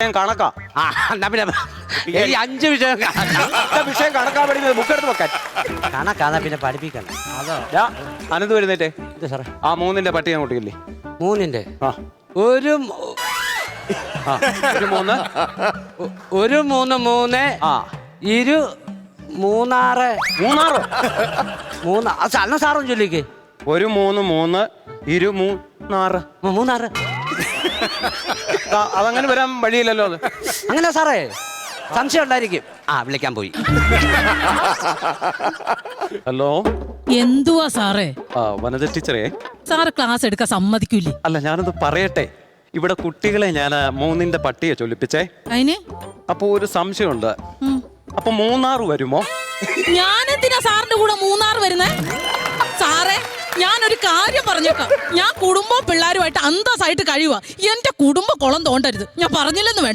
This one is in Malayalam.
കണക്കാ. എന്നാ പിന്നെ ഈ 5 വിഷയം വിഷയം കണക്കാ പഠിക്കുന്നത് ബുക്ക് എടുത്ത് വെക്കാൻ. കണക്കാന്നാ പിന്നെ പഠിപ്പിക്കണം. അതോ അനന്ത് വരുന്നേറ്റേ ഇത് സാറേ 3ന്റെ പട്ടി അങ്ങോട്ട് ഇല്ലേ? 3ന്റെ ആ ഒരു 3 ഒരു 3 ആ 2 3 മൂന്നാറ് 3 അന്ന സാറും ചൊല്ലിക്ക് 1 3 3 2 3 3 അതങ്ങനെ വരാൻ വഴിയില്ലല്ലോ. അത് അങ്ങനെ സാറേ സംശയം ഉണ്ടായിരിക്കും. വിളിക്കാൻ പോയി. ഹലോ എന്തുവാ സാറേ? വനജ ടീച്ചറേ, സാറ് ക്ലാസ് എടുക്കാൻ സമ്മതിക്കൂലേ? അല്ല ഞാനത് പറയട്ടെ. ഇവിടെ കുട്ടികളെ ഞാൻ 3ന്റെ പട്ടിയെ ചൊല്ലിപ്പിച്ചേ. അതിന് അപ്പൊ ഒരു സംശയമുണ്ട്. അപ്പൊ 3 വരുമോ? ഞാനെന്തിനാ സാറിന്റെ കൂടെ 3 വരുന്നേ? സാറേ ഞാനൊരു കാര്യം പറഞ്ഞേക്കാം. ഞാൻ കുടുംബവും പിള്ളേരുമായിട്ട് അന്തസ്സായിട്ട് കഴിയുക. എന്റെ കുടുംബ കുളം തോണ്ടരുത്. ഞാൻ പറഞ്ഞില്ലെന്ന് വേണ്ട.